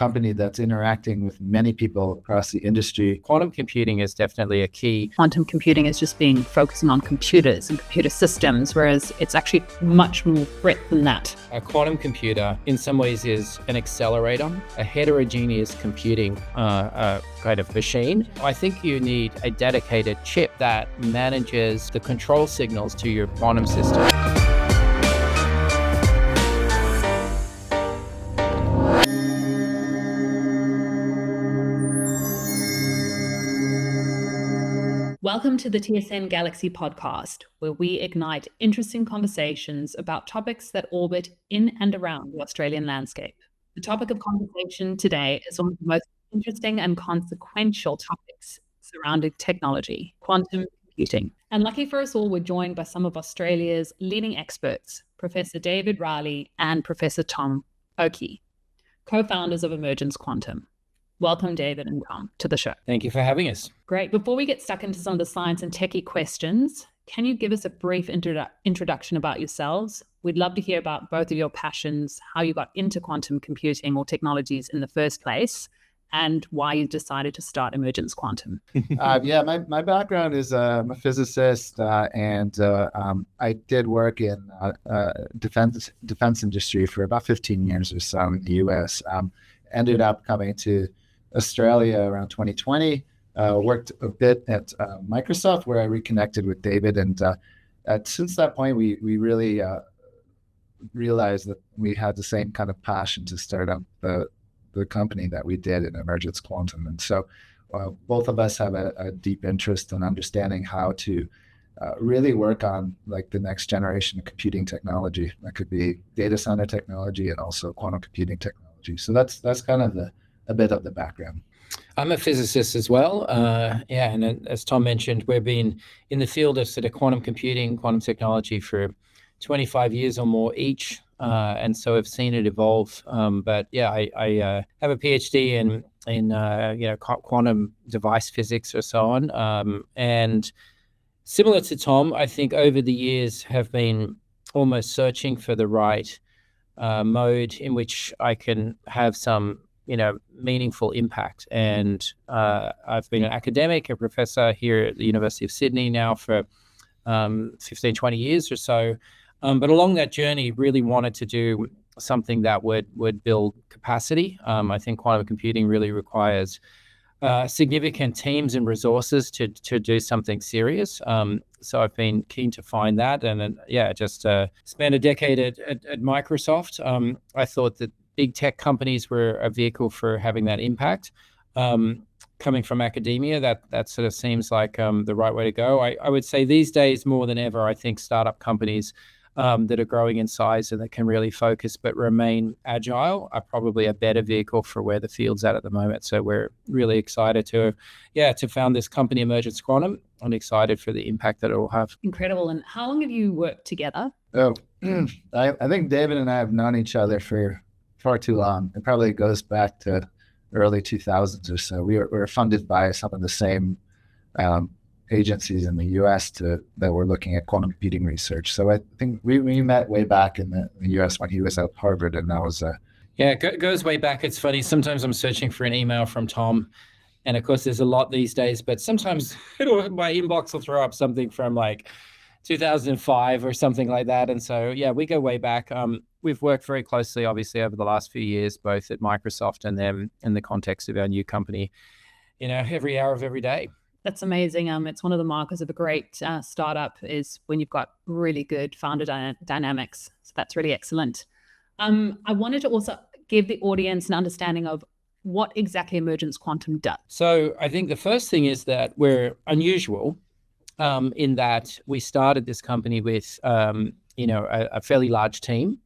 company that's interacting with many people across the industry. Quantum computing is definitely a key. Quantum computing is just focusing on computers and computer systems, whereas it's actually much more breadth than that. A quantum computer in some ways is an accelerator, a heterogeneous computing kind of machine. I think you need a dedicated chip that manages the control signals to your quantum system. Welcome to the TSN Galaxy Podcast, where we ignite interesting conversations about topics that orbit in and around the Australian landscape. The topic of conversation today is one of the most interesting and consequential topics surrounding technology, quantum computing. And lucky for us all, we're joined by some of Australia's leading experts, Professor David Reilly and Professor Tom Ohki, co-founders of Emergence Quantum. Welcome, David and Tom, to the show. Thank you for having us. Great. Before we get stuck into some of the science and techie questions, can you give us a brief introduction about yourselves? We'd love to hear about both of your passions, how you got into quantum computing or technologies in the first place, and why you decided to start Emergence Quantum. My background is I'm a physicist, and I did work in defense industry for about 15 years or so in the U.S. Ended up coming to Australia around 2020, worked a bit at Microsoft, where I reconnected with David. And since that point, we really realized that we had the same kind of passion to start up the company that we did in Emergence Quantum. And so both of us have a deep interest in understanding how to really work on like the next generation of computing technology. That could be data center technology and also quantum computing technology. So that's kind of a bit of the background. I'm a physicist as well. And as Tom mentioned, we've been in the field of sort of quantum computing, quantum technology for 25 years or more each. And so I've seen it evolve. I have a PhD in quantum device physics or so on. And similar to Tom, I think over the years have been almost searching for the right mode in which I can have some, meaningful impact. And I've been an academic, a professor here at the University of Sydney now for 15, 20 years or so. But along that journey, really wanted to do something that would build capacity. I think quantum computing really requires significant teams and resources to do something serious. So I've been keen to find that. And just spent a decade at Microsoft. I thought that big tech companies were a vehicle for having that impact. Coming from academia, that sort of seems like the right way to go. I would say these days, more than ever, I think startup companies that are growing in size and that can really focus but remain agile are probably a better vehicle for where the field's at the moment. So we're really excited to found this company, Emergence Quantum. I'm excited for the impact that it will have. Incredible. And how long have you worked together? I think David and I have known each other for far too long. It probably goes back to early 2000s or so. We were funded by some of the same agencies in the U.S. that were looking at quantum computing research. So I think we met way back in the U.S. when he was at Harvard, and that was it goes way back. It's funny. Sometimes I'm searching for an email from Tom, and of course there's a lot these days. But sometimes my inbox will throw up something from like 2005 or something like that. And so we go way back. We've worked very closely, obviously, over the last few years, both at Microsoft and then in the context of our new company, every hour of every day. That's amazing. It's one of the markers of a great startup is when you've got really good founder dynamics. So that's really excellent. I wanted to also give the audience an understanding of what exactly Emergence Quantum does. So I think the first thing is that we're unusual in that we started this company with, a fairly large team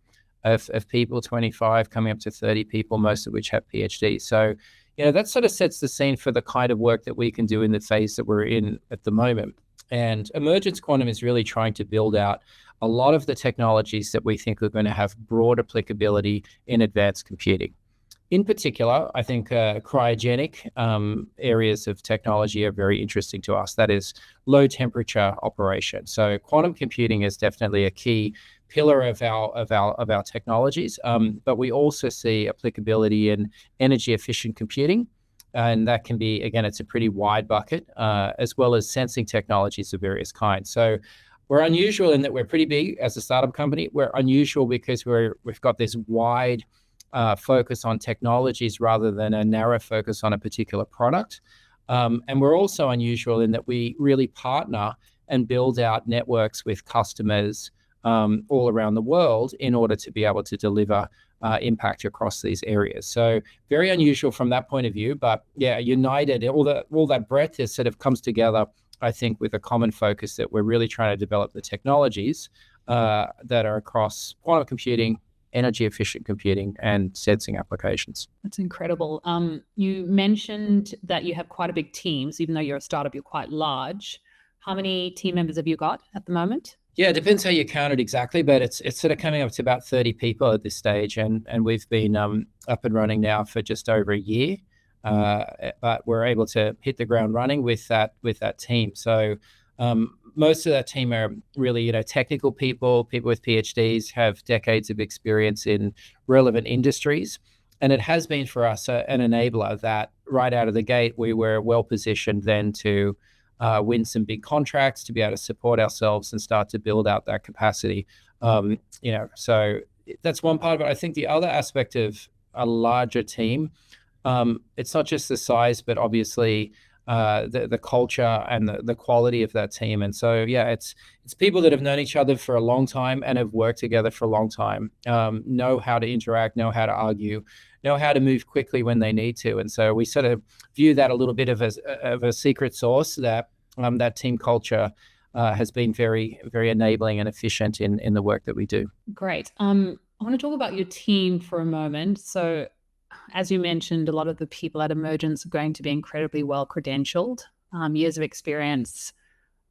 of people, 25 coming up to 30 people, most of which have PhDs. So, that sort of sets the scene for the kind of work that we can do in the phase that we're in at the moment. And Emergence Quantum is really trying to build out a lot of the technologies that we think are going to have broad applicability in advanced computing. In particular, I think cryogenic areas of technology are very interesting to us. That is low temperature operation. So quantum computing is definitely a key pillar of our technologies. But we also see applicability in energy efficient computing. And that can be, again, it's a pretty wide bucket, as well as sensing technologies of various kinds. So we're unusual in that we're pretty big as a startup company. We're unusual because we've got this wide focus on technologies rather than a narrow focus on a particular product. And we're also unusual in that we really partner and build out networks with customers all around the world in order to be able to deliver impact across these areas. So very unusual from that point of view, but yeah, united, all that breadth is sort of comes together, I think, with a common focus that we're really trying to develop the technologies that are across quantum computing, energy efficient computing, and sensing applications. That's incredible. You mentioned that you have quite a big team. So even though you're a startup, you're quite large. How many team members have you got at the moment? Yeah, it depends how you count it exactly, but it's sort of coming up to about 30 people at this stage, and we've been up and running now for just over a year. But we're able to hit the ground running with that team. So most of that team are really, technical people with PhDs, have decades of experience in relevant industries. And it has been for us an enabler that right out of the gate, we were well positioned then to win some big contracts, to be able to support ourselves and start to build out that capacity. So that's one part of it. I think the other aspect of a larger team, it's not just the size, but obviously the culture and the quality of that team. And so, yeah, it's people that have known each other for a long time and have worked together for a long time, know how to interact, know how to argue, know how to move quickly when they need to. And so we sort of view that a little bit of a secret sauce that that team culture has been very, very enabling and efficient in the work that we do. Great. I want to talk about your team for a moment. So as you mentioned, a lot of the people at Emergence are going to be incredibly well credentialed, years of experience,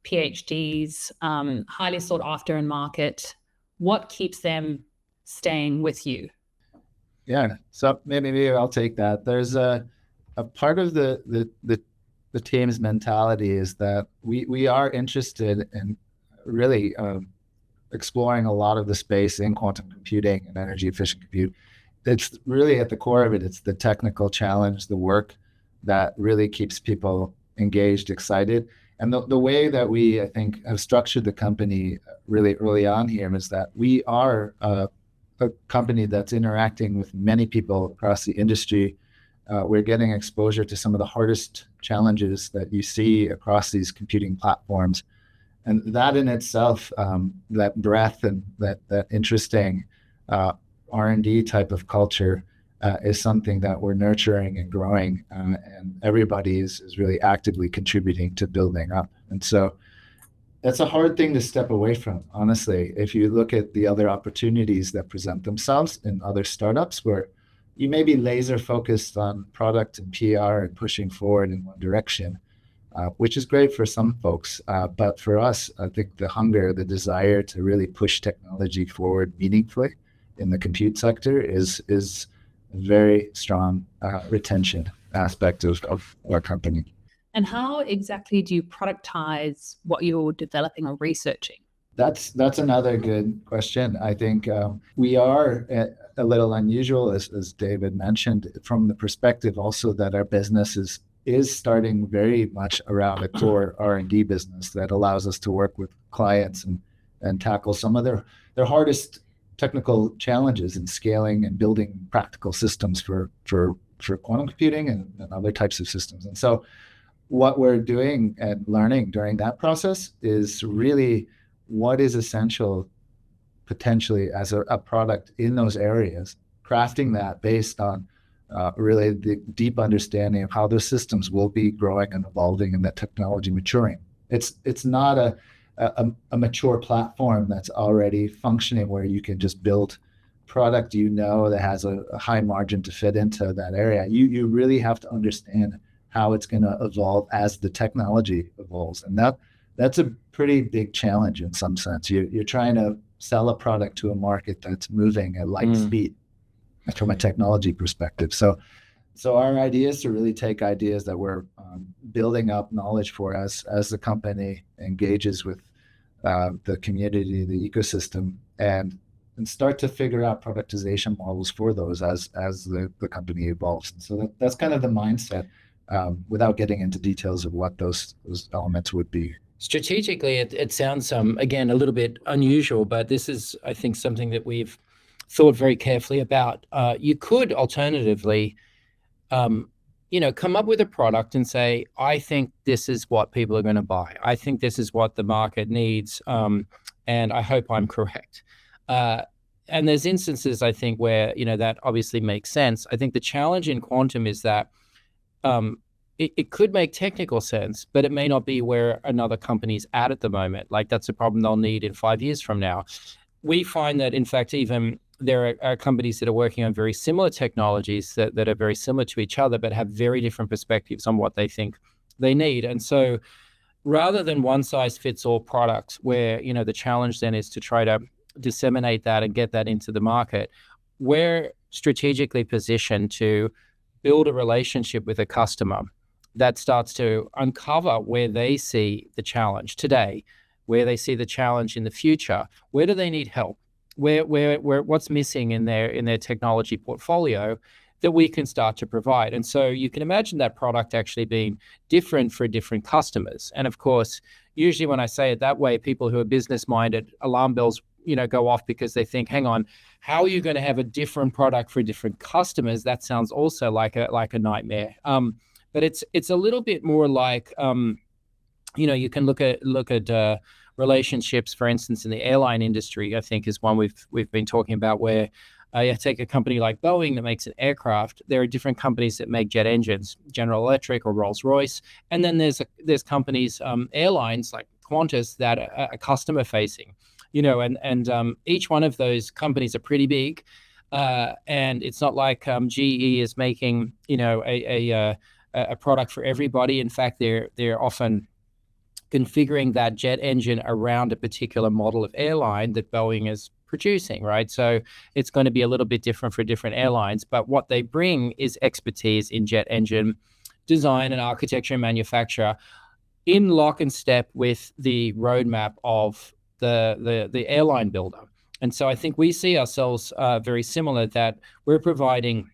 PhDs, highly sought after in market. What keeps them staying with you? Yeah, so maybe I'll take that. There's a part of the team's mentality is that we are interested in really exploring a lot of the space in quantum computing and energy efficient compute. It's really at the core of it. It's the technical challenge, the work that really keeps people engaged, excited. And the way that we, I think, have structured the company really early on here is that we are a company that's interacting with many people across the industry. We're getting exposure to some of the hardest challenges that you see across these computing platforms. And that in itself, that breadth and that interesting R&D type of culture is something that we're nurturing and growing, and everybody is really actively contributing to building up. And so that's a hard thing to step away from, honestly. If you look at the other opportunities that present themselves in other startups where you may be laser focused on product and PR and pushing forward in one direction, which is great for some folks. But for us, I think the hunger, the desire to really push technology forward meaningfully in the compute sector is a very strong retention aspect of our company. And how exactly do you productize what you're developing or researching? That's another good question. I think we are a little unusual, as David mentioned, from the perspective also that our business is starting very much around a core R&D business that allows us to work with clients and tackle some of their hardest technical challenges in scaling and building practical systems for quantum computing and other types of systems. And so what we're doing and learning during that process is really what is essential potentially as a product in those areas, crafting that based on really the deep understanding of how those systems will be growing and evolving and that technology maturing. It's not a mature platform that's already functioning where you can just build product that has a high margin to fit into that area. You really have to understand how it's going to evolve as the technology evolves. And that's a pretty big challenge in some sense. You're trying to sell a product to a market that's moving at light speed from a technology perspective. So our idea is to really take ideas that we're building up knowledge for as the company engages with the community, the ecosystem, and start to figure out productization models for those as the company evolves. And so that's kind of the mindset, without getting into details of what those elements would be. Strategically, it sounds, again, a little bit unusual, but this is, I think, something that we've thought very carefully about. You could alternatively, come up with a product and say, I think this is what people are going to buy. I think this is what the market needs, and I hope I'm correct. And there's instances, I think, where, that obviously makes sense. I think the challenge in quantum is that it could make technical sense, but it may not be where another company's at the moment. Like, that's a problem they'll need in 5 years from now. We find that, in fact, even there are companies that are working on very similar technologies that are very similar to each other, but have very different perspectives on what they think they need. And so rather than one size fits all product where, the challenge then is to try to disseminate that and get that into the market, we're strategically positioned to build a relationship with a customer that starts to uncover where they see the challenge today, where they see the challenge in the future, where do they need help, where what's missing in their technology portfolio that we can start to provide. And so you can imagine that product actually being different for different customers. And of course, usually when I say it that way, people who are business minded, alarm bells go off, because they think, hang on, how are you going to have a different product for different customers? That sounds also like a nightmare. But it's a little bit more like, you can look at relationships, for instance, in the airline industry. I think is one we've been talking about, where you take a company like Boeing that makes an aircraft. There are different companies that make jet engines, General Electric or Rolls-Royce, and then there's companies, airlines like Qantas, that are customer facing. And each one of those companies are pretty big, and it's not like GE is making a product for everybody. In fact, they're often configuring that jet engine around a particular model of airline that Boeing is producing, right? So it's going to be a little bit different for different airlines, but what they bring is expertise in jet engine design and architecture and manufacture, in lock and step with the roadmap of the airline builder. And so I think we see ourselves very similar, that we're providing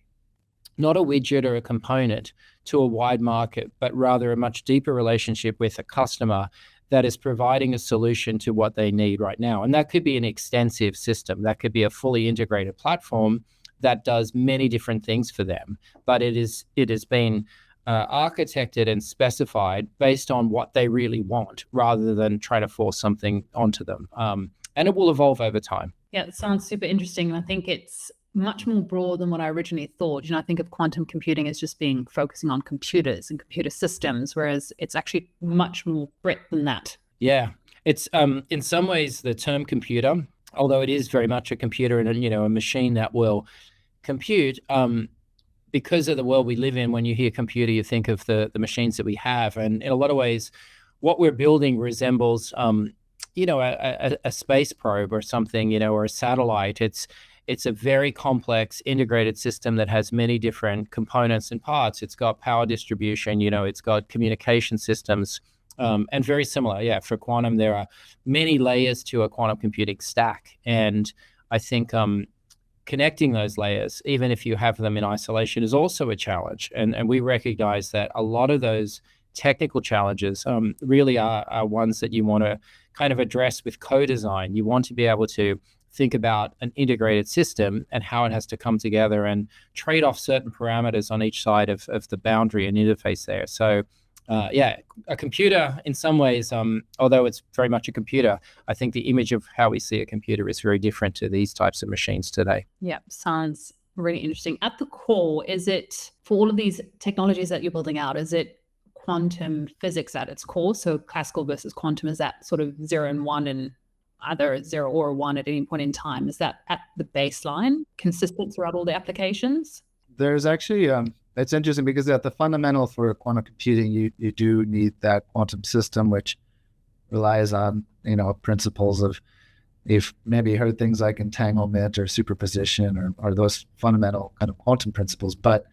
not a widget or a component to a wide market, but rather a much deeper relationship with a customer that is providing a solution to what they need right now. And that could be an extensive system. That could be a fully integrated platform that does many different things for them. But it has been architected and specified based on what they really want, rather than trying to force something onto them. And it will evolve over time. Yeah, it sounds super interesting. And I think it's much more broad than what I originally thought. I think of quantum computing as just focusing on computers and computer systems, whereas it's actually much more breadth than that. Yeah, it's in some ways the term computer, although it is very much a computer and a machine that will compute. Because of the world we live in, when you hear computer, you think of the machines that we have, and in a lot of ways, what we're building resembles a space probe or something, or a satellite. It's a very complex integrated system that has many different components and parts. It's got power distribution, it's got communication systems, and very similar. Yeah, for quantum, there are many layers to a quantum computing stack. And I think connecting those layers, even if you have them in isolation, is also a challenge. And we recognize that a lot of those technical challenges really are ones that you want to kind of address with co-design. You want to be able to think about an integrated system and how it has to come together and trade off certain parameters on each side of the boundary and interface there. So a computer in some ways, although it's very much a computer, I think the image of how we see a computer is very different to these types of machines today. Yeah, sounds really interesting. At the core, is it, for all of these technologies that you're building out, is it quantum physics at its core? So classical versus quantum, is that sort of 0 and 1 and either 0 or 1 at any point in time? Is that at the baseline consistent throughout all the applications? There's actually, it's interesting because at the fundamental for quantum computing, you do need that quantum system, which relies on, principles of, you've maybe heard things like entanglement or superposition or those fundamental kind of quantum principles. But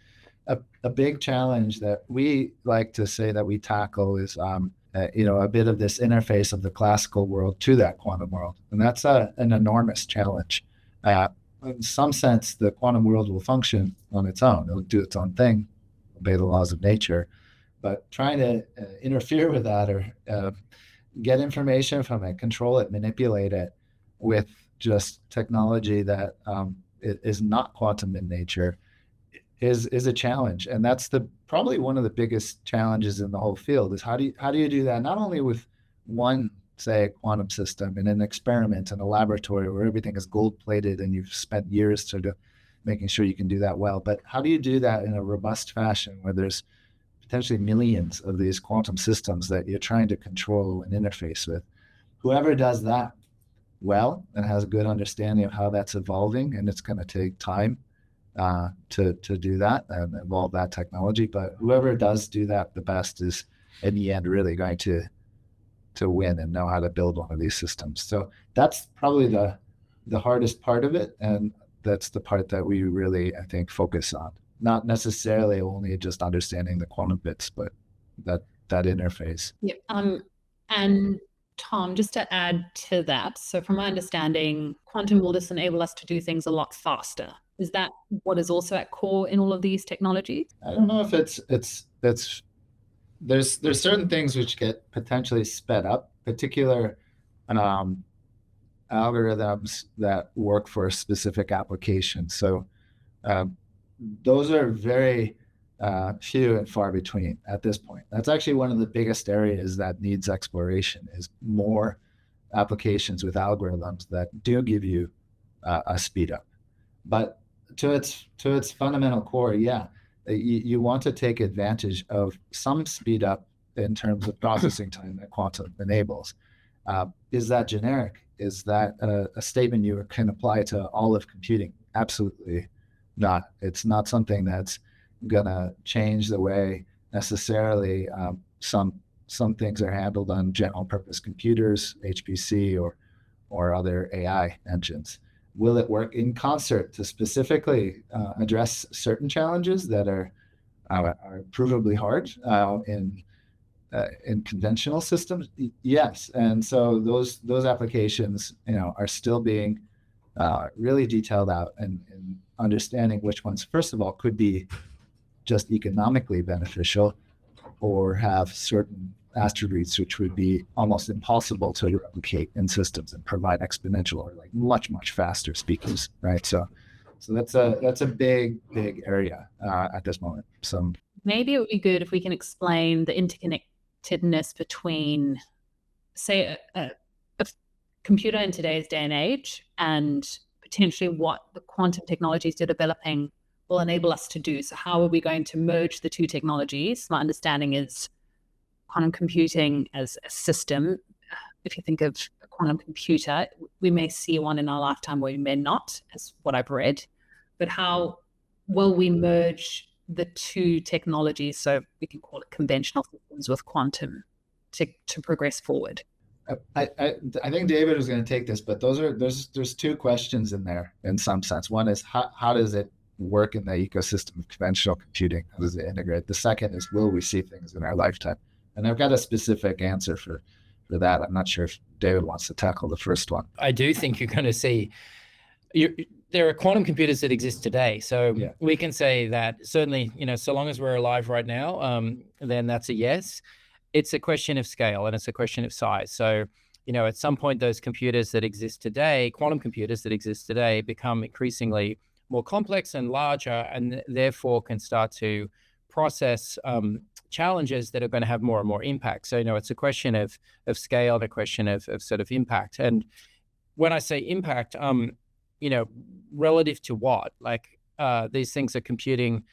a big challenge that we like to say that we tackle is a bit of this interface of the classical world to that quantum world. And that's an enormous challenge. In some sense, the quantum world will function on its own. It'll do its own thing, obey the laws of nature. But trying to interfere with that or get information from it, control it, manipulate it with just technology that is not quantum in nature is a challenge. And that's probably one of the biggest challenges in the whole field is how do you do that, not only with one, say, quantum system in an experiment in a laboratory where everything is gold-plated and you've spent years sort of making sure you can do that well, but how do you do that in a robust fashion where there's potentially millions of these quantum systems that you're trying to control and interface with? Whoever does that well and has a good understanding of how that's evolving, and it's going to take time to do that and evolve that technology, but whoever does do that the best is in the end really going to win and know how to build one of these systems. So that's probably the hardest part of it, and that's the part that we really, I think, focus on. Not necessarily only just understanding the quantum bits, but that interface. Yeah. And Tom, just to add to that, so from my understanding, quantum will just enable us to do things a lot faster. Is that what is also at core in all of these technologies? I don't know if there's certain things which get potentially sped up, particular algorithms that work for a specific application. So those are very few and far between at this point. That's actually one of the biggest areas that needs exploration, is more applications with algorithms that do give you a speed up. But to its fundamental core, you want to take advantage of some speed up in terms of processing time that quantum enables. Is that generic? Is that a statement you can apply to all of computing? Absolutely not. It's not something that's gonna change the way necessarily some things are handled on general purpose computers, HPC or other AI engines. Will it work in concert to specifically address certain challenges that are provably hard in conventional systems? Yes, and so those applications, are still being really detailed out and understanding which ones, first of all, could be just economically beneficial, or have certain attributes which would be almost impossible to replicate in systems and provide exponential or like much faster speeds, right? So that's a big area at this moment. So maybe it would be good if we can explain the interconnectedness between, say, a computer in today's day and age and potentially what the quantum technologies they're developing will enable us to do. So how are we going to merge the two technologies? My understanding is quantum computing as a system. If you think of a quantum computer, we may see one in our lifetime, or we may not, as what I've read. But how will we merge the two technologies, so we can call it conventional systems with quantum, to progress forward? I think David was going to take this, but there's two questions in there in some sense. One is how does it work in the ecosystem of conventional computing? How does it integrate? The second is, will we see things in our lifetime? And I've got a specific answer for that. I'm not sure if David wants to tackle the first one. I do think you're going to see, there are quantum computers that exist today. So we can say that certainly, so long as we're alive right now, then that's a yes. It's a question of scale and it's a question of size. So, at some point, those computers that exist today, quantum computers that exist today, become increasingly more complex and larger, and therefore can start to process challenges that are going to have more and more impact. So, it's a question of scale and a question of sort of impact. And when I say impact, relative to what? Like these things are computing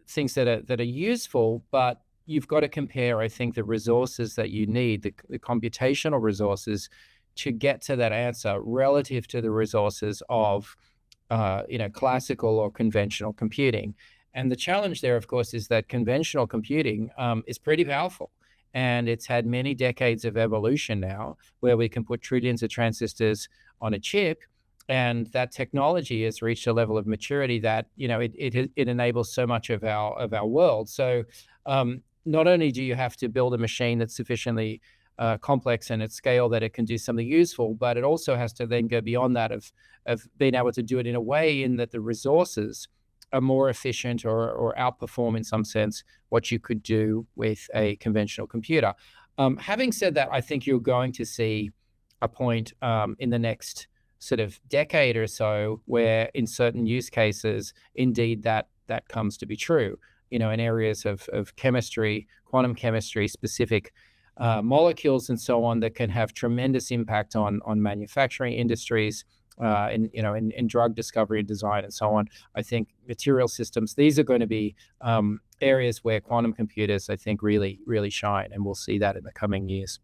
things that are useful, but you've got to compare, I think, the resources that you need, the computational resources to get to that answer relative to the resources of, classical or conventional computing. And the challenge there, of course, is that conventional computing is pretty powerful. And it's had many decades of evolution now where we can put trillions of transistors on a chip. And that technology has reached a level of maturity that, it enables so much of our world. So not only do you have to build a machine that's sufficiently complex and at scale that it can do something useful, but it also has to then go beyond that of being able to do it in a way in that the resources are more efficient or outperform in some sense what you could do with a conventional computer. Having said that, I think you're going to see a point in the next sort of decade or so where in certain use cases, indeed, that comes to be true. In areas of chemistry, quantum chemistry, specific molecules and so on that can have tremendous impact on manufacturing industries, in drug discovery and design and so on. I think material systems, these are going to be areas where quantum computers, I think, really, really shine, and we'll see that in the coming years.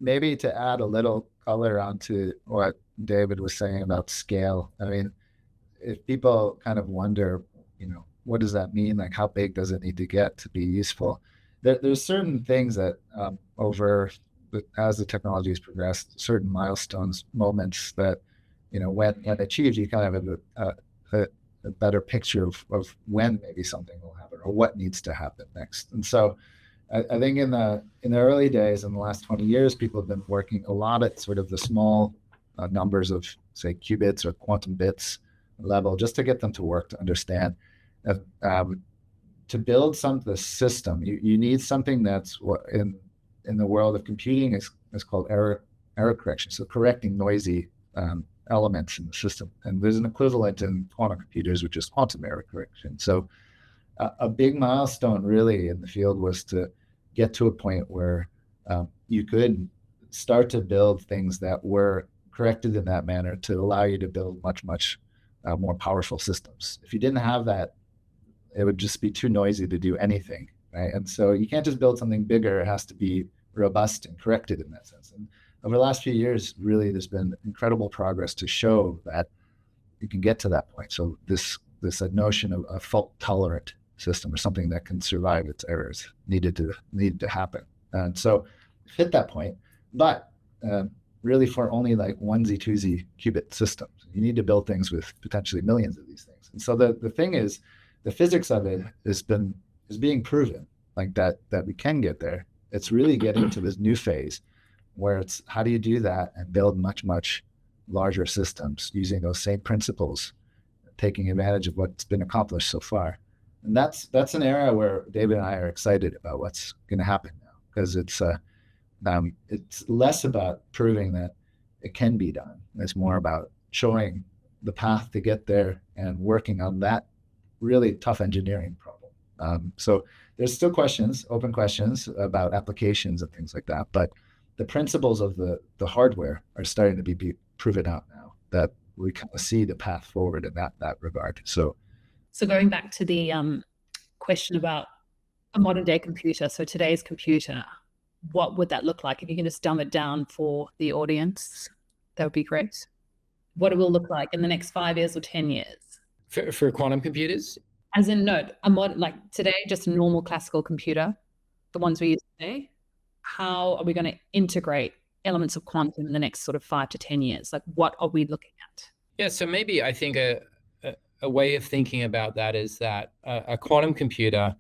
Maybe to add a little color onto what David was saying about scale. I mean, if people kind of wonder, what does that mean? Like, how big does it need to get to be useful? There's certain things that as the technology has progressed, certain milestones, moments that, when achieved, you kind of have a better picture of when maybe something will happen or what needs to happen next. And so I think in the early days, in the last 20 years, people have been working a lot at sort of the small numbers of, say, qubits or quantum bits level, just to get them to work, to understand. To build the system, you need something that's what in the world of computing is called error correction. So correcting noisy elements in the system. And there's an equivalent in quantum computers, which is quantum error correction. So a big milestone really in the field was to get to a point where you could start to build things that were corrected in that manner to allow you to build much, much more powerful systems. If you didn't have that, it would just be too noisy to do anything, right? And so you can't just build something bigger. It has to be robust and corrected in that sense. And over the last few years, really, there's been incredible progress to show that you can get to that point. So this notion of a fault-tolerant system or something that can survive its errors needed to happen. And so hit that point, but really for only like onesie, twosie qubit systems. You need to build things with potentially millions of these things. And so the thing is, the physics of it is being proven, like that we can get there. It's really getting to this new phase where it's how do you do that and build much, much larger systems using those same principles, taking advantage of what's been accomplished so far. And that's an area where David and I are excited about what's going to happen now, because it's less about proving that it can be done. It's more about showing the path to get there and working on that really tough engineering problem. So there's still open questions about applications and things like that, but the principles of the hardware are starting to be proven out now, that we kind of see the path forward in that regard. So going back to the question about a modern day computer, so today's computer, what would that look like? If you can just dumb it down for the audience, that would be great. What it will look like in the next 5 years or 10 years. For quantum computers? As in, no, a modern, like today, just a normal classical computer, the ones we use today. How are we going to integrate elements of quantum in the next sort of 5 to 10 years? Like, what are we looking at? Yeah, so maybe I think a way of thinking about that is that a quantum computer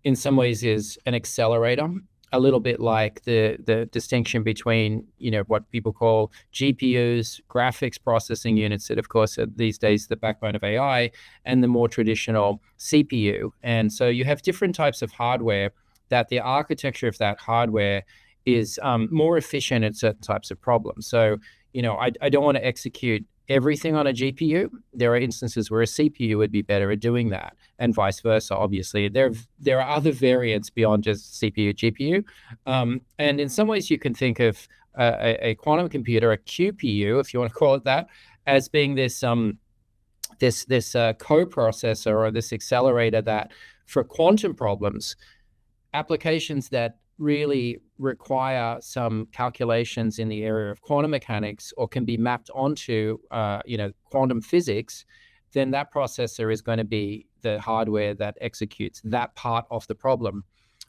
in some ways is an accelerator, a little bit like the distinction between, what people call GPUs, graphics processing units, that of course are these days the backbone of AI, and the more traditional CPU. And so you have different types of hardware that the architecture of that hardware is more efficient at certain types of problems. So, I don't want to execute everything on a GPU. There are instances where a CPU would be better at doing that, and vice versa. Obviously, there are other variants beyond just CPU, GPU, and in some ways, you can think of a quantum computer, a QPU, if you want to call it that, as being this coprocessor or this accelerator that, for quantum problems, applications that really require some calculations in the area of quantum mechanics or can be mapped onto quantum physics, then that processor is going to be the hardware that executes that part of the problem.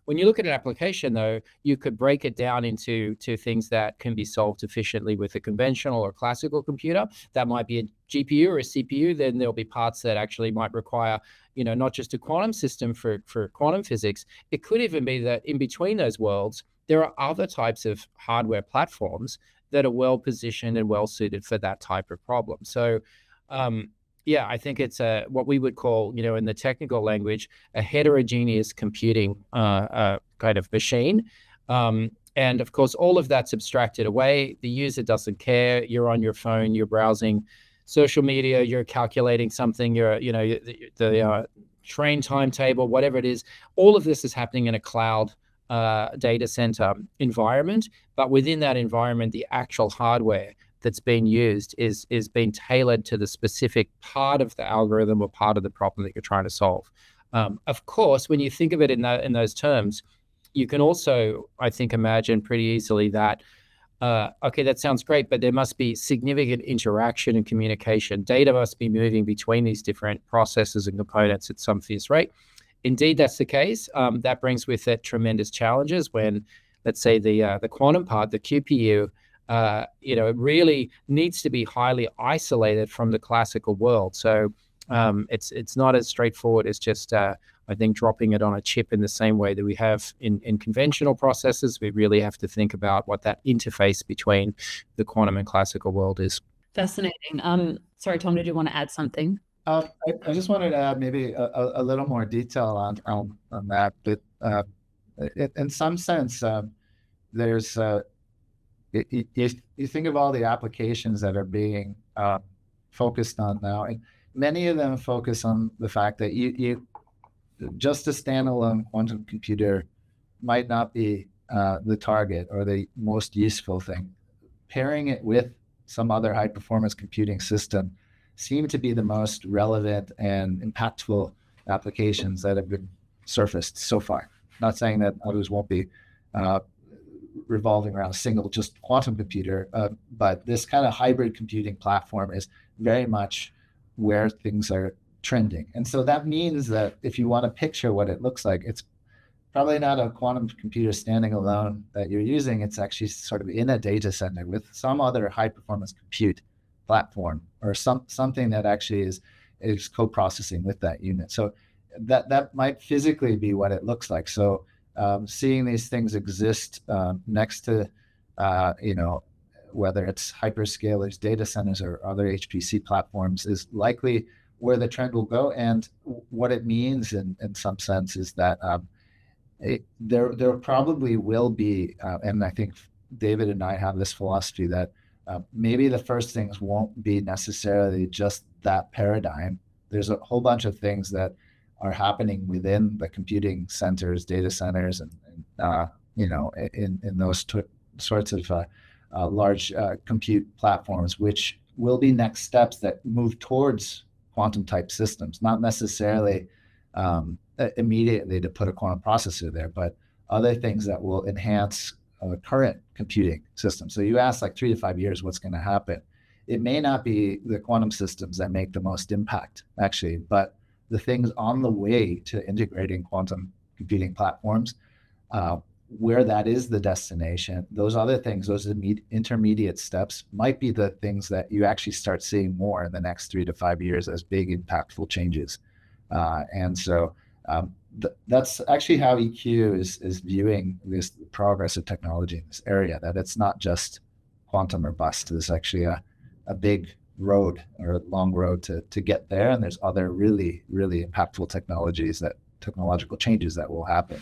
When you look at an application, though, you could break it down into things that can be solved efficiently with a conventional or classical computer. That might be a GPU or a CPU. Then there'll be parts that actually might require, not just a quantum system for quantum physics. It could even be that in between those worlds, there are other types of hardware platforms that are well positioned and well suited for that type of problem. So, I think it's what we would call, in the technical language, a heterogeneous computing kind of machine. And of course, all of that's abstracted away. The user doesn't care. You're on your phone, you're browsing social media, you're calculating something, the train timetable, whatever it is. All of this is happening in a cloud data center environment. But within that environment, the actual hardware that's being used is being tailored to the specific part of the algorithm or part of the problem that you're trying to solve. Of course, when you think of it in those terms, you can also, I think, imagine pretty easily that, okay, that sounds great, but there must be significant interaction and communication. Data must be moving between these different processes and components at some fierce rate. Indeed, that's the case. That brings with it tremendous challenges when, let's say, the quantum part, the QPU, it really needs to be highly isolated from the classical world. So it's not as straightforward as just, I think, dropping it on a chip in the same way that we have in conventional processes. We really have to think about what that interface between the quantum and classical world is. Fascinating. Sorry, Tom, did you want to add something? I just wanted to add maybe a little more detail on that. But in some sense, there's you think of all the applications that are being focused on now, and many of them focus on the fact that you just a standalone quantum computer might not be the target or the most useful thing. Pairing it with some other high performance computing system seem to be the most relevant and impactful applications that have been surfaced so far. Not saying that others won't be revolving around a single just quantum computer, but this kind of hybrid computing platform is very much where things are trending. And so that means that if you want to picture what it looks like, it's probably not a quantum computer standing alone that you're using. It's actually sort of in a data center with some other high performance compute platform or something that actually is co-processing with that unit. So that might physically be what it looks like. So seeing these things exist next to, whether it's hyperscalers, data centers, or other HPC platforms is likely where the trend will go. And what it means in some sense is that there probably will be, and I think David and I have this philosophy that maybe the first things won't be necessarily just that paradigm. There's a whole bunch of things that are happening within the computing centers, data centers, and in those sorts of large compute platforms, which will be next steps that move towards quantum type systems, not necessarily immediately to put a quantum processor there, but other things that will enhance current computing systems. So you asked like 3 to 5 years, what's going to happen? It may not be the quantum systems that make the most impact, actually, but the things on the way to integrating quantum computing platforms, where that is the destination, those other things, those intermediate steps might be the things that you actually start seeing more in the next 3 to 5 years as big, impactful changes. And so that's actually how EQ is viewing this progress of technology in this area, that it's not just quantum or bust. There's actually a big road or a long road to get there. And there's other really, really impactful technological changes that will happen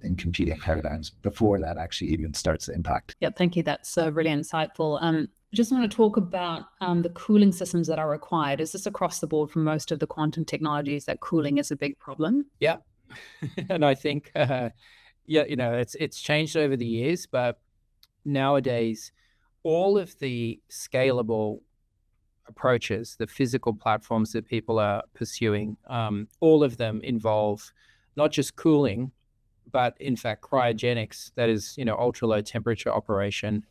in computing paradigms before that actually even starts to impact. Yeah, thank you. That's really insightful. I just want to talk about the cooling systems that are required. Is this across the board for most of the quantum technologies that cooling is a big problem? Yeah. And I think, it's changed over the years, but nowadays, all of the scalable approaches, the physical platforms that people are pursuing, all of them involve not just cooling, but in fact cryogenics, that is, ultra low temperature operation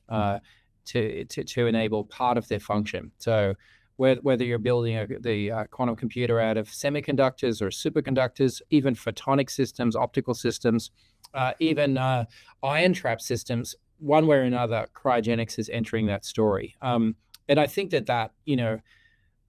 to enable part of their function. So whether you're building the quantum computer out of semiconductors or superconductors, even photonic systems, optical systems, even ion trap systems, one way or another, cryogenics is entering that story. And I think that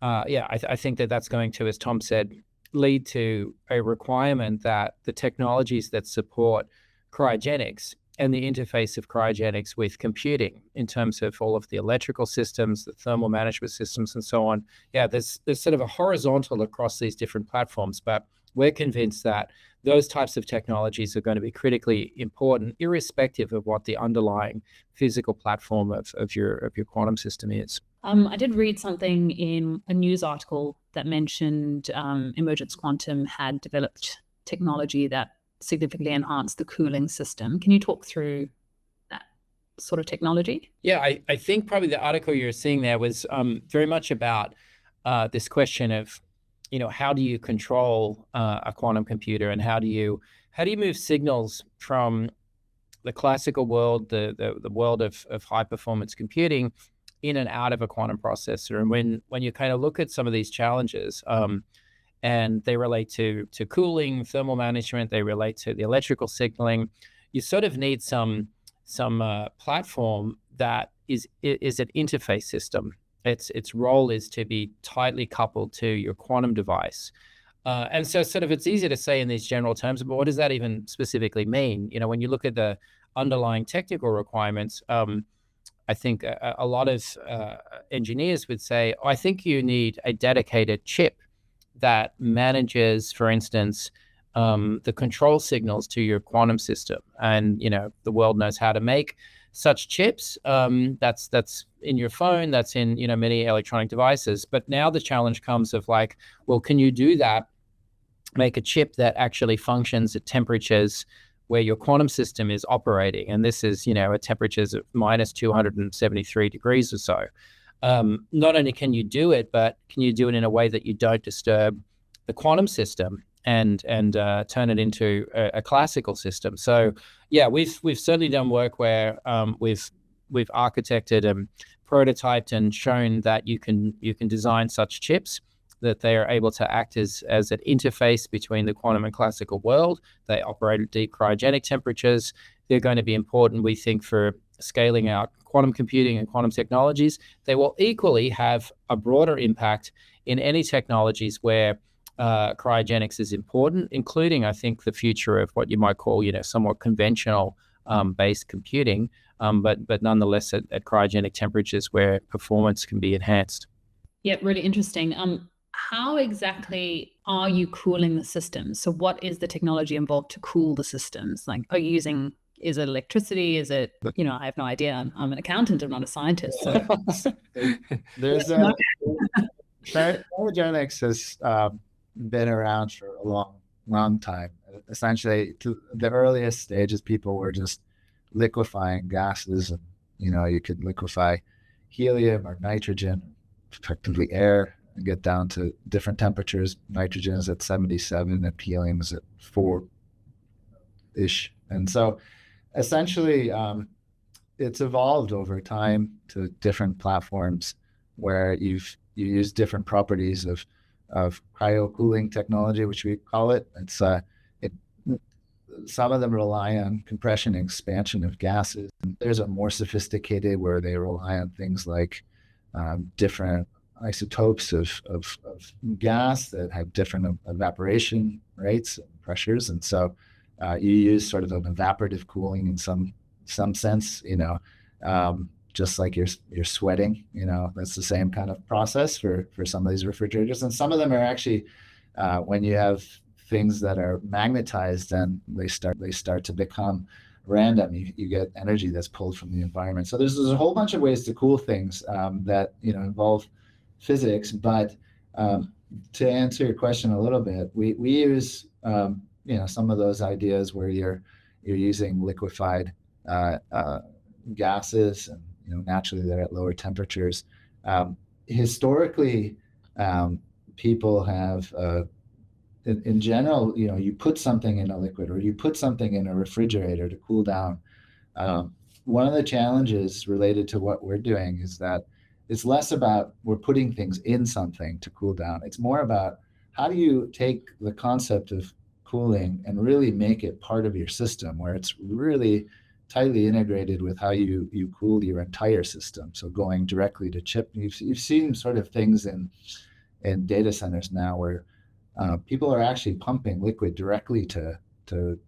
I think that that's going to, as Tom said, lead to a requirement that the technologies that support cryogenics and the interface of cryogenics with computing in terms of all of the electrical systems, the thermal management systems, and so on. Yeah, there's sort of a horizontal across these different platforms, but we're convinced that those types of technologies are going to be critically important, irrespective of what the underlying physical platform of your quantum system is. I did read something in a news article that mentioned Emergence Quantum had developed technology that significantly enhanced the cooling system. Can you talk through that sort of technology? Yeah, I think probably the article you're seeing there was very much about this question of, how do you control a quantum computer, and how do you move signals from the classical world, the world of high performance computing, in and out of a quantum processor. And when you kind of look at some of these challenges, and they relate to cooling, thermal management, they relate to the electrical signaling, you sort of need some platform that is an interface system. Its role is to be tightly coupled to your quantum device. And so sort of it's easy to say in these general terms, but what does that even specifically mean? When you look at the underlying technical requirements, I think a lot of engineers would say, I think you need a dedicated chip that manages, for instance, the control signals to your quantum system. And, the world knows how to make such chips. That's in your phone, that's in, many electronic devices. But now the challenge comes of like, well, can you do that? Make a chip that actually functions at temperatures where your quantum system is operating. And this is, at temperatures of minus 273 degrees or so. Not only can you do it, but can you do it in a way that you don't disturb the quantum system and turn it into a classical system. So yeah, we've certainly done work where we've architected and prototyped and shown that you can design such chips that they are able to act as an interface between the quantum and classical world. They operate at deep cryogenic temperatures. They're going to be important, we think, for scaling out quantum computing and quantum technologies. They will equally have a broader impact in any technologies where cryogenics is important, including, I think, the future of what you might call, somewhat conventional based computing, but nonetheless at cryogenic temperatures where performance can be enhanced. Yeah, really interesting. How exactly are you cooling the systems? So what is the technology involved to cool the systems? Like, are you using, is it electricity? Is it, I have no idea. I'm an accountant, I'm not a scientist. So. There's cryogenics has been around for a long time. Essentially, to the earliest stages, people were just liquefying gases, and you could liquefy helium or nitrogen, effectively air, and get down to different temperatures. Nitrogen is at 77 and helium is at 4-ish. And so essentially it's evolved over time to different platforms where you use different properties of cryo cooling technology, which we call it. It's some of them rely on compression and expansion of gases. And there's a more sophisticated where they rely on things like different isotopes of gas that have different evaporation rates and pressures. And so you use sort of an evaporative cooling in some sense, just like you're sweating, that's the same kind of process for some of these refrigerators. And some of them are actually, when you have things that are magnetized, then they start to become random. You get energy that's pulled from the environment. So there's a whole bunch of ways to cool things that involve physics. But to answer your question a little bit, we use some of those ideas where you're using liquefied gases, and naturally they're at lower temperatures. Historically, people have in general, you put something in a liquid or you put something in a refrigerator to cool down. One of the challenges related to what we're doing is that it's less about we're putting things in something to cool down. It's more about how do you take the concept of cooling and really make it part of your system where it's really tightly integrated with how you cool your entire system. So going directly to chip, you've seen sort of things in data centers now where people are actually pumping liquid directly to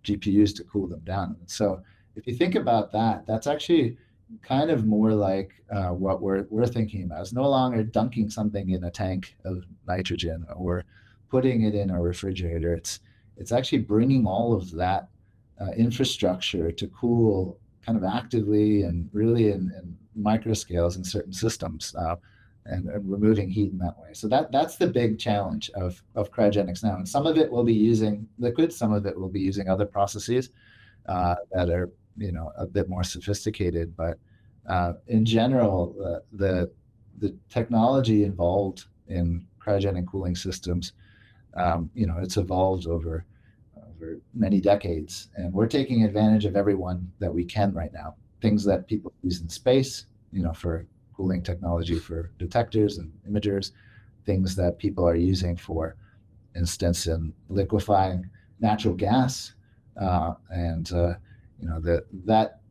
GPUs to cool them down. So if you think about that, that's actually kind of more like what we're thinking about. It's no longer dunking something in a tank of nitrogen or putting it in a refrigerator. It's actually bringing all of that infrastructure to cool kind of actively and really in micro scales in certain systems, and removing heat in that way. So that's the big challenge of cryogenics now. And some of it will be using liquid, some of it will be using other processes that are a bit more sophisticated. But in general, the technology involved in cryogenic cooling systems, it's evolved over many decades, and we're taking advantage of every one that we can right now. Things that people use in space, for cooling technology for detectors and imagers, things that people are using, for instance, in liquefying natural gas, and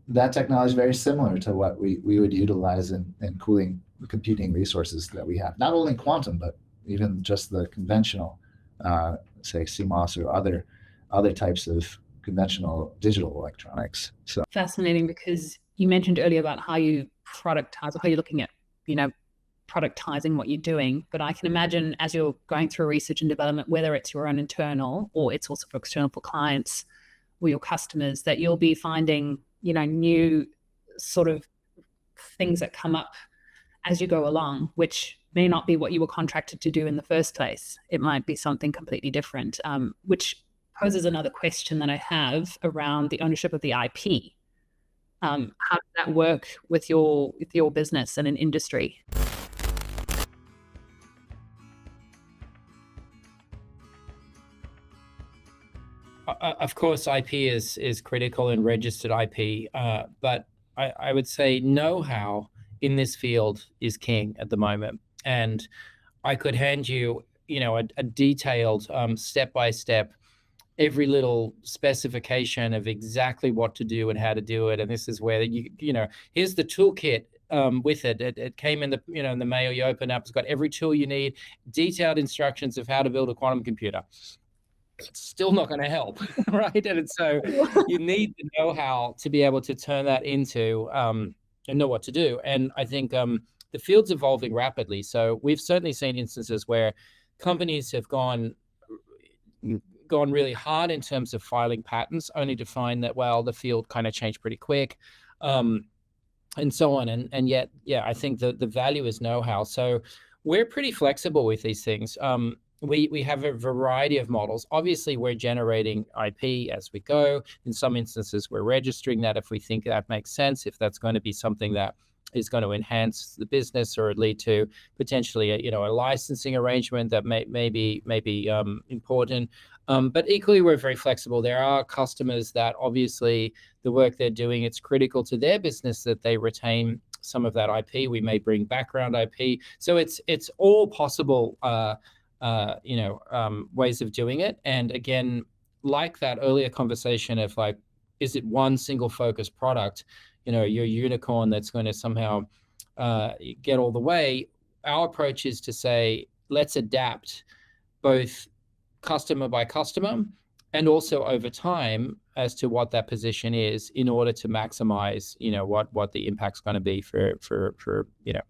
that technology is very similar to what we would utilize in cooling the computing resources that we have. Not only quantum, but even just the conventional, say CMOS or other types of conventional digital electronics. So fascinating, because you mentioned earlier about how you productize, or how you're looking at, productizing what you're doing. But I can imagine, as you're going through research and development, whether it's your own internal or it's also for external, for clients or your customers, that you'll be finding, new sort of things that come up as you go along, which may not be what you were contracted to do in the first place. It might be something completely different, which poses another question that I have around the ownership of the IP. How does that work with your business and an industry? Of course, IP is critical and registered IP, but I would say know-how in this field is king at the moment. And I could hand you, a detailed step-by-step, every little specification of exactly what to do and how to do it. And this is where here's the toolkit with it. It came in the in the mail. You open up, it's got every tool you need, detailed instructions of how to build a quantum computer. It's still not going to help, right? And so you need the know-how to be able to turn that into and know what to do. And I think the field's evolving rapidly. So we've certainly seen instances where companies have gone really hard in terms of filing patents, only to find that, well, the field kind of changed pretty quick, and so on. And yet, I think the value is know-how. So we're pretty flexible with these things. We have a variety of models. Obviously, we're generating IP as we go. In some instances, we're registering that if we think that makes sense, if that's going to be something that is going to enhance the business or lead to potentially a licensing arrangement that may be important. But equally, we're very flexible. There are customers that obviously the work they're doing, it's critical to their business that they retain some of that IP. We may bring background IP. So it's all possible ways of doing it. And again, like that earlier conversation of like, is it one single focused product, your unicorn that's going to somehow get all the way? Our approach is to say, let's adapt both customer by customer and also over time as to what that position is, in order to maximize, what the impact's going to be for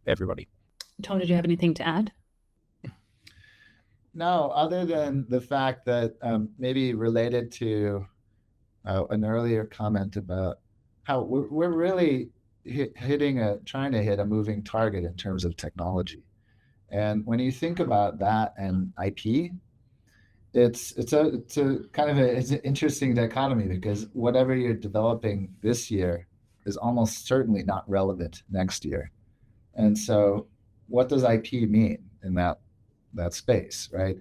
everybody. Tom, did you have anything to add? No, other than the fact that maybe related to an earlier comment about how we're really trying to hit a moving target in terms of technology. And when you think about that and IP, it's an interesting dichotomy, because whatever you're developing this year is almost certainly not relevant next year. And so what does IP mean in that space, right?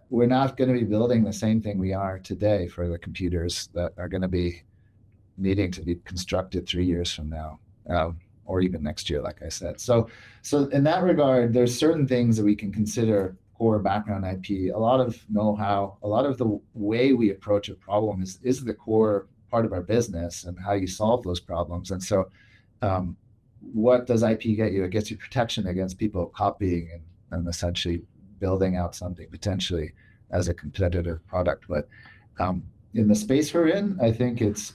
We're not going to be building the same thing we are today for the computers that are going to be needing to be constructed 3 years from now, or even next year, like I said. So in that regard, there's certain things that we can consider core background IP. A lot of know-how, a lot of the way we approach a problem is the core part of our business and how you solve those problems. And so what does IP get you? It gets you protection against people copying and essentially building out something potentially as a competitive product. But in the space we're in, I think it's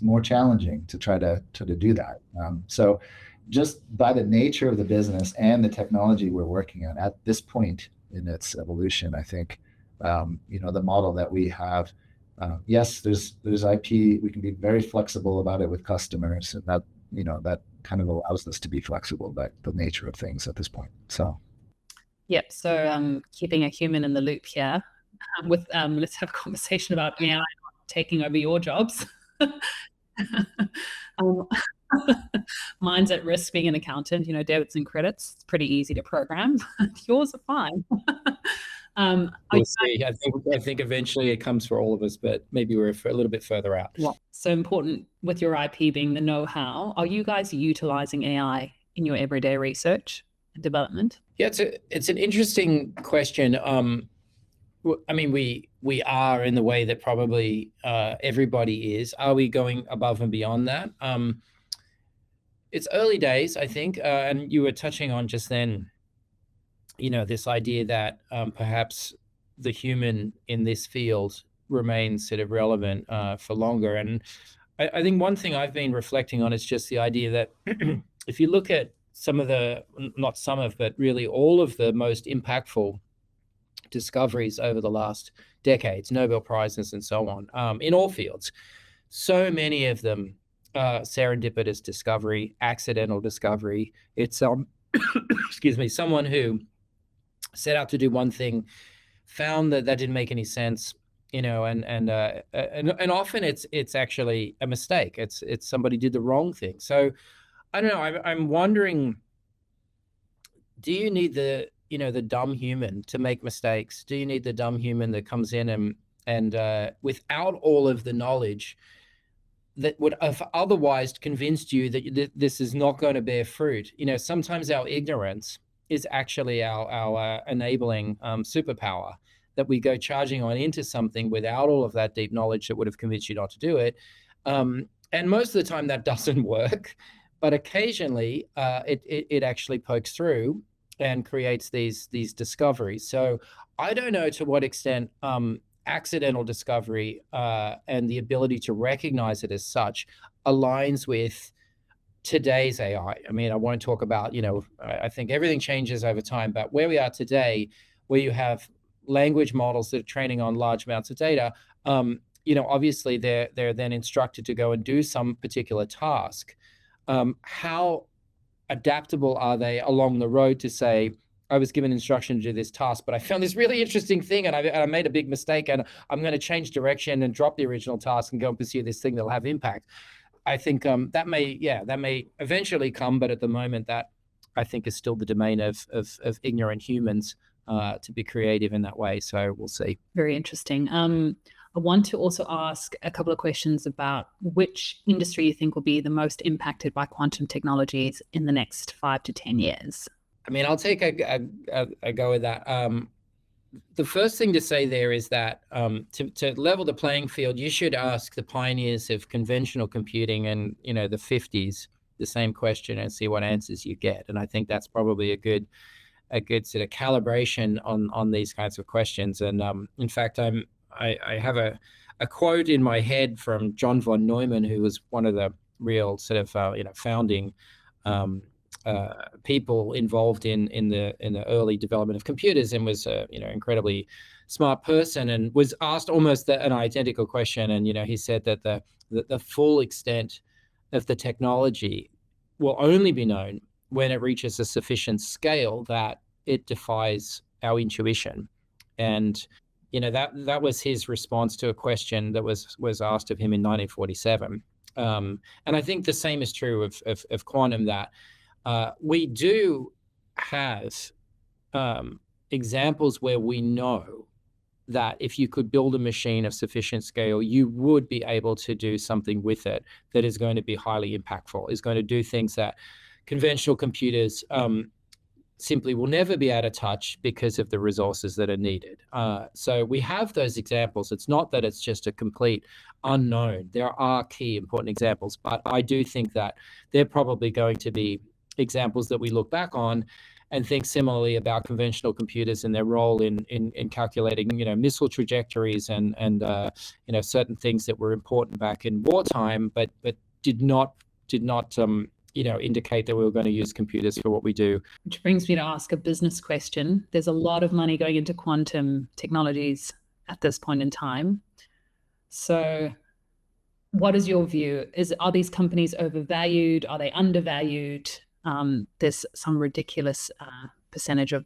more challenging to try to do that. So just by the nature of the business and the technology we're working on at this point in its evolution, I think the model that we have, yes, there's IP. We can be very flexible about it with customers, and that kind of allows us to be flexible about the nature of things at this point. So, yep. So keeping a human in the loop here. With let's have a conversation about AI taking over your jobs. Mine's at risk being an accountant. Debits and credits. It's pretty easy to program. Yours are fine. We'll see. I think eventually it comes for all of us, but maybe we're a little bit further out. Yeah. So important with your IP being the know-how. Are you guys utilizing AI in your everyday research and development? Yeah, it's an interesting question. I mean, we are in the way that probably everybody is. Are we going above and beyond that? It's early days, I think, and you were touching on just then, this idea that perhaps the human in this field remains sort of relevant for longer. And I think one thing I've been reflecting on is just the idea that if you look at but really all of the most impactful discoveries over the last decades, Nobel Prizes and so on, in all fields, so many of them serendipitous discovery, accidental discovery. It's excuse me, someone who set out to do one thing, found that didn't make any sense, and often it's actually a mistake. It's somebody did the wrong thing. So I don't know. I'm wondering, do you need the dumb human to make mistakes? Do you need the dumb human that comes in and without all of the knowledge that would have otherwise convinced you that this is not going to bear fruit? Sometimes our ignorance is actually our enabling superpower, that we go charging on into something without all of that deep knowledge that would have convinced you not to do it. And most of the time that doesn't work, but occasionally it actually pokes through and creates these discoveries. So I don't know to what extent accidental discovery and the ability to recognize it as such aligns with today's AI. I mean, I won't talk about, I think everything changes over time, but where we are today, where you have language models that are training on large amounts of data, obviously they're then instructed to go and do some particular task. How adaptable are they along the road to say, I was given instruction to do this task, but I found this really interesting thing and I made a big mistake and I'm going to change direction and drop the original task and go and pursue this thing that'll have impact. I think that may eventually come, but at the moment that I think is still the domain of ignorant humans to be creative in that way. So we'll see. Very interesting. I want to also ask a couple of questions about which industry you think will be the most impacted by quantum technologies in the next 5 to 10 years. I mean, I'll take a go at that. The first thing to say there is that to level the playing field, you should ask the pioneers of conventional computing in the 50s the same question and see what answers you get. And I think that's probably a good sort of calibration on these kinds of questions. And in fact, I have a quote in my head from John von Neumann, who was one of the real sort of founding people involved in the early development of computers, and was incredibly smart person, and was asked almost an identical question. And he said that the full extent of the technology will only be known when it reaches a sufficient scale that it defies our intuition. And that was his response to a question that was asked of him in 1947. And I think the same is true of quantum, that we do have examples where we know that if you could build a machine of sufficient scale, you would be able to do something with it that is going to be highly impactful, is going to do things that conventional computers simply will never be able to touch because of the resources that are needed. So we have those examples. It's not that it's just a complete unknown. There are key important examples, but I do think that they're probably going to be examples that we look back on and think similarly about conventional computers and their role in calculating, missile trajectories and certain things that were important back in wartime, but did not indicate that we were going to use computers for what we do. Which brings me to ask a business question. There's a lot of money going into quantum technologies at this point in time. So what is your view? Are these companies overvalued? Are they undervalued? There's some ridiculous percentage of,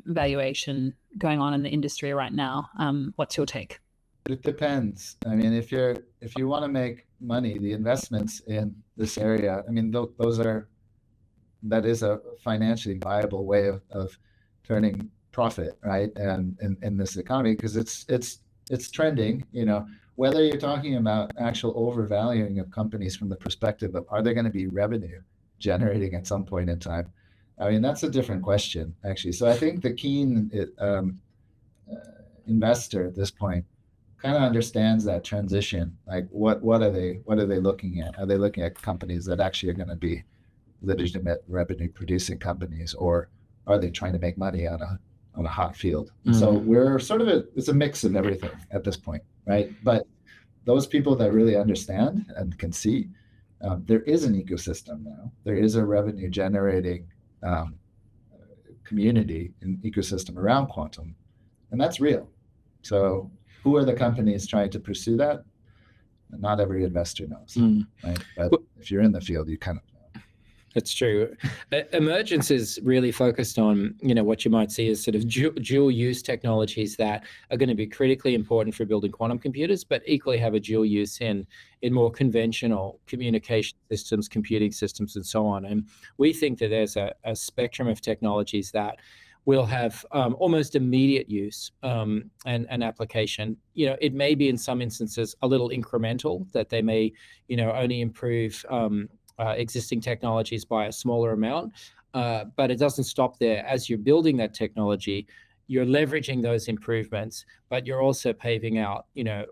valuation going on in the industry right now. What's your take? It depends. I mean, if you want to make money, the investments in this area, I mean, that is a financially viable way of turning profit, right? And in this economy, because it's trending, whether you're talking about actual overvaluing of companies from the perspective of, are they going to be revenue generating at some point in time? I mean, that's a different question, actually. So I think the keen investor at this point kind of understands that transition. Like, what are they looking at? Are they looking at companies that actually are going to be legitimate revenue producing companies, or are they trying to make money on a hot field? So we're sort of it's a mix of everything at this point, right? But those people that really understand and can see, there is an ecosystem now. There is a revenue generating community and ecosystem around quantum, and that's real. So who are the companies trying to pursue that? Not every investor knows, right? But if you're in the field, you kind of know. That's true. Emergence is really focused on, what you might see as sort of dual use technologies that are going to be critically important for building quantum computers, but equally have a dual use in more conventional communication systems, computing systems, and so on. And we think that there's a spectrum of technologies that will have almost immediate use and application. It may be in some instances a little incremental, that they may, only improve existing technologies by a smaller amount, but it doesn't stop there. As you're building that technology, you're leveraging those improvements, but you're also paving out,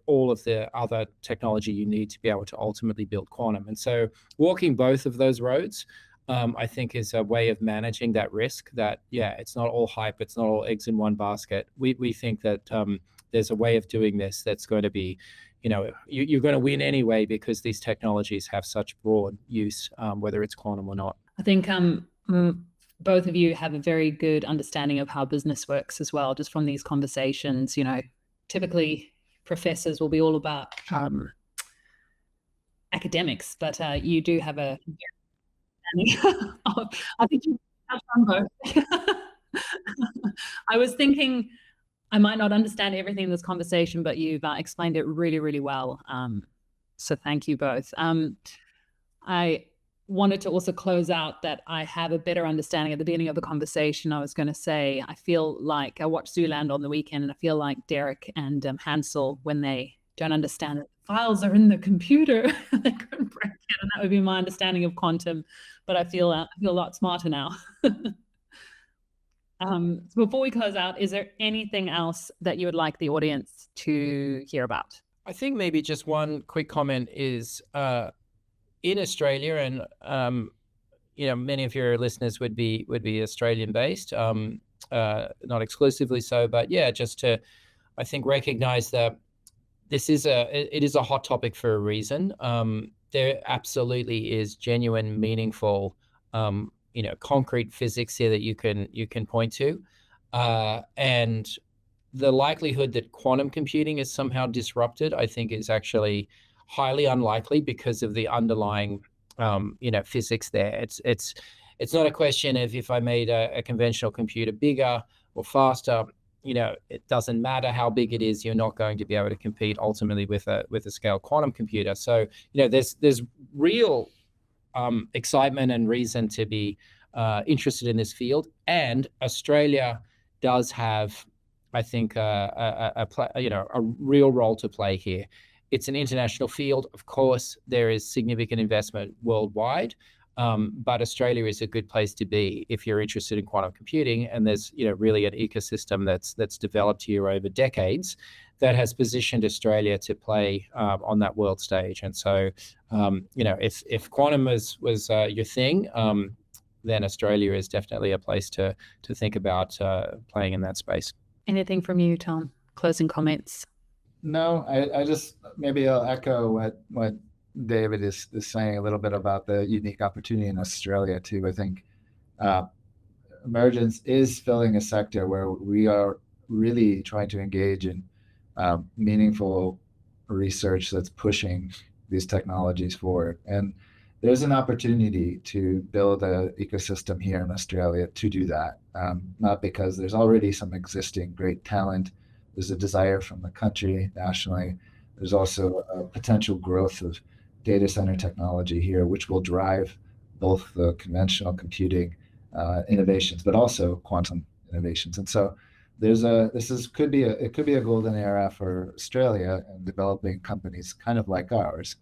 all of the other technology you need to be able to ultimately build quantum. And so walking both of those roads, I think, is a way of managing that risk. That, it's not all hype, it's not all eggs in one basket. We think that there's a way of doing this that's going to be, you're going to win anyway, because these technologies have such broad use, whether it's quantum or not. I think both of you have a very good understanding of how business works as well, just from these conversations. Typically professors will be all about academics, but you do have a I think you touched on both. I was thinking I might not understand everything in this conversation, but you've explained it really, really well. So thank you both. I wanted to also close out that I have a better understanding. At the beginning of the conversation, I was going to say, I feel like I watched Zooland on the weekend, and I feel like Derek and Hansel, when they don't understand that the files are in the computer, they couldn't break it. And that would be my understanding of quantum. But I feel a lot smarter now. So before we close out, is there anything else that you would like the audience to hear about? I think maybe just one quick comment is in Australia, and many of your listeners would be Australian based, not exclusively so, but just to, I think, recognize that it is a hot topic for a reason. There absolutely is genuine, meaningful, concrete physics here that you can point to, and the likelihood that quantum computing is somehow disrupted, I think, is actually highly unlikely because of the underlying, physics there. It's not a question of if I made a conventional computer bigger or faster. It doesn't matter how big it is. You're not going to be able to compete ultimately with a scale quantum computer. So there's real excitement and reason to be interested in this field. And Australia does have, I think, a real role to play here. It's an international field. Of course, there is significant investment worldwide, but Australia is a good place to be if you're interested in quantum computing. And there's, really an ecosystem that's developed here over decades that has positioned Australia to play on that world stage. And so, if quantum was your thing, then Australia is definitely a place to think about playing in that space. Anything from you, Tom? Closing comments? No, I just, maybe I'll echo what David is saying a little bit about the unique opportunity in Australia too. I think Emergence is filling a sector where we are really trying to engage in meaningful research that's pushing these technologies forward. And there's an opportunity to build an ecosystem here in Australia to do that. Not because there's already some existing great talent. There's a desire from the country nationally. There's also a potential growth of data center technology here, which will drive both the conventional computing innovations, but also quantum innovations. And so it could be a golden era for Australia and developing companies kind of like ours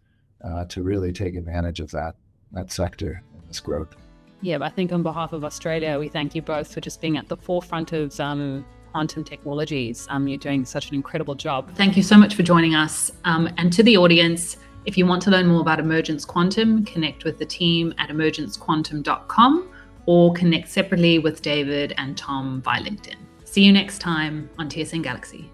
to really take advantage of that sector and this growth. Yeah, but I think on behalf of Australia, we thank you both for just being at the forefront of quantum technologies. You're doing such an incredible job. Thank you so much for joining us. And to the audience, if you want to learn more about Emergence Quantum, connect with the team at emergencequantum.com or connect separately with David and Tom via LinkedIn. See you next time on TSN Galaxy.